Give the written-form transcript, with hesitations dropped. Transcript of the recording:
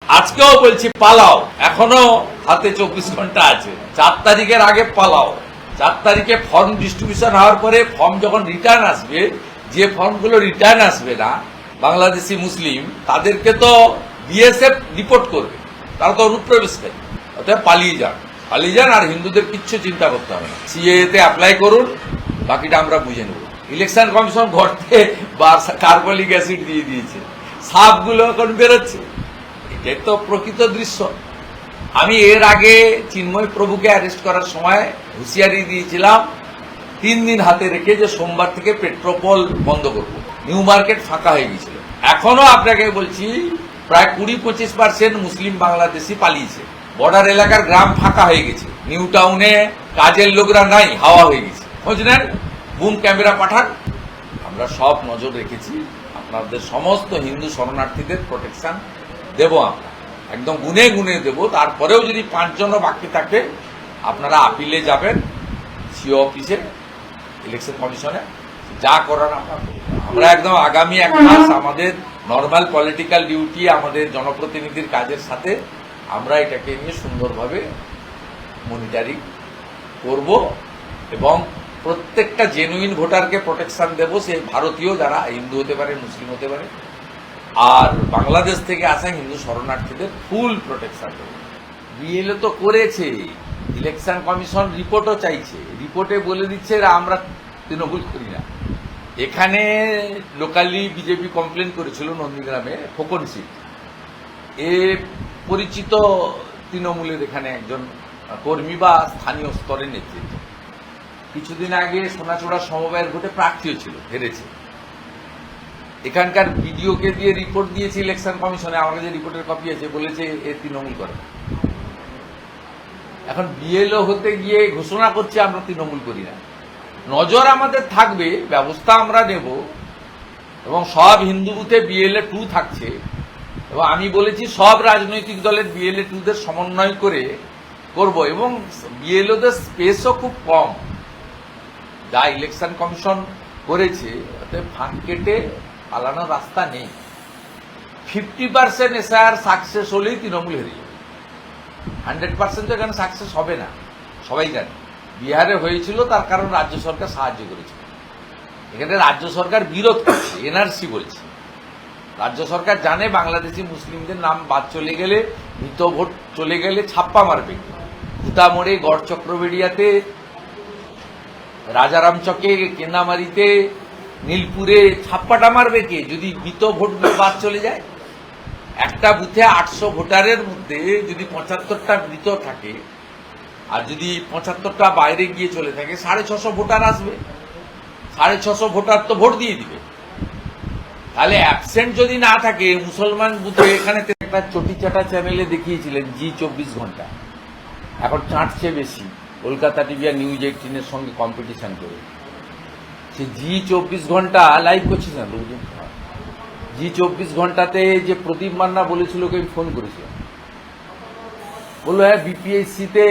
আজকেও বলছি পালাও, এখনো হাতে 24 ঘন্টা আছে। 4 তারিখের আগে পালাও। 4 তারিখে ফর্ম ডিস্ট্রিবিউশন হওয়ার পরে ফর্ম যখন রিটার্ন আসবে, যে ফর্মগুলো রিটার্ন আসবে না বাংলাদেশি মুসলিম, তাদেরকে তো বিএসএফ রিপোর্ট করবে, তারা তো অনুপ্রবেশকারী। অতএব পালিয়ে যান, আর হিন্দুদের কিচ্ছু চিন্তা করতে হবে না। সিএতে অ্যাপ্লাই করুন, বাকিটা আমরা বুঝে নেব। ইলেকশন কমিশন ঘরতে কার্বলিক অ্যাসিড দিয়ে দিয়েছে, সাপগুলো এখন বেরোচ্ছে। এটাই তো প্রকৃত দৃশ্য। আমি এর আগে চিন্ময় প্রভুকে অ্যারেস্ট করার সময় হুঁশিয়ারি দিয়েছিলাম 3 দিন হাতে রেখে যে সোমবার থেকে পেট্রোপল বন্ধ করব। নিউ মার্কেট ফাঁকা হয়ে গেছিল। এখনো আপনাকে বলছি প্রায় 20-25% মুসলিম বাংলাদেশি পালিয়েছে। বর্ডার এলাকার গ্রাম ফাঁকা হয়ে গেছে। নিউ টাউনে কাজের লোকরা নাই, হাওয়া হয়ে গেছে। খোঁজ নেন, বুম ক্যামেরা পাঠান। আমরা সব নজর রেখেছি। আপনাদের সমস্ত হিন্দু শরণার্থীদের প্রোটেকশন দেব, আমরা একদম গুনে গুনে দেব। তারপরেও যদি 5 জনও বাকি থাকে, আপনারা আপিলে যাবেন সিও অফিসে, ইলেকশন কমিশনে, যা করার আমরা একদম আগামী 1 মাস আমাদের নর্মাল পলিটিক্যাল ডিউটি, আমাদের জনপ্রতিনিধির কাজের সাথে আমরা এটাকে নিয়ে সুন্দরভাবে মনিটরিং করব এবং প্রত্যেকটা জেনুইন ভোটারকে প্রোটেকশন দেব। সে ভারতীয়, যারা হিন্দু হতে পারে, মুসলিম হতে পারে, আর বাংলাদেশ থেকে আসা হিন্দু শরণার্থীদের ফুল প্রোটেকশন দেব। বিএলও তো করেছে, ইলেকশন কমিশন রিপোর্টও চাইছে। রিপোর্টে বলে দিচ্ছে আমরা তৃণমূল করি না। এখানে লোকালি বিজেপি কমপ্লেন করেছিল নন্দীগ্রামে খোকন সিট, এ পরিচিত তৃণমূলের এখানে একজন কর্মী বা স্থানীয় স্তরের নেতৃত্ব। কিছুদিন আগে সোনাচূড়া সমবায়ের ভোটে প্রার্থীও ছিল, হেরেছে। এখানকার বিডিওকে দিয়ে রিপোর্ট দিয়েছে ইলেকশন কমিশনে, আমার কাছে রিপোর্টের কপি আছে, বলেছে এ তৃণমূল করে। এখন বিএলও হতে গিয়ে ঘোষণা করছে আমরা তৃণমূল করি না। নজর আমাদের থাকবে, ব্যবস্থা আমরা নেব, এবং সব হিন্দু বুথে বিএলএ 2 থাকছে। এবং আমি বলেছি সব রাজনৈতিক দলের বিএলএ 2দের সমন্বয় করে করব, এবং বিএলওদের স্পেসও খুব কম। যা ইলেকশন কমিশন করেছে, তাতে ফাঁক কেটে পালানোর রাস্তা নেই। 50% এসআর সাকসেস হলেই তৃণমূল হেরে যাবে। 100% তো এখানে সাকসেস হবে না, সবাই জানে। বিহারে হয়েছিল, তার কারণ রাজ্য সরকার সাহায্য করেছিল। এখানে রাজ্য সরকার বিরোধ করছে, এনআরসি বলছে। রাজ্য সরকার জানে বাংলাদেশি মুসলিমদের নাম বাদ চলে গেলে, মৃত ভোট চলে গেলে ছাপ্পা মারবে। কুতামোড়ে, গড় চক্রবেড়িয়াতে, রাজারামচকে, কেন্দামারিতে, নীলপুরে ছাপ্পাটা মারবে কে যদি মৃত ভোটগুলো বাদ চলে যায়? একটা বুথে 800 ভোটারের মধ্যে যদি 75টা মৃত থাকে, আর যদি 75টা বাইরে গিয়ে চলে থাকে, 650 ভোটার আসবে। 650 ভোটার তো ভোট দিয়ে দিবে। তাহলে অ্যাবসেন্ট যদি না থাকে মুসলমান বুথে, এখানে একটা চটিচাটা চ্যানেলে দেখিয়েছিলেন জি 24 ঘন্টা, এখন চাঁটছে বেশি কলকাতা টিভি আর নিউজ 18-এর সঙ্গে কম্পিটিশন করে। সে জি 24 ঘন্টা লাইভ করছিস না লোকজন। জি 24 ঘন্টাতে যে প্রদীপ মান্না বলেছিল, ওকে আমি ফোন করেছিলাম, বললো হ্যাঁ বিপিএসসিতে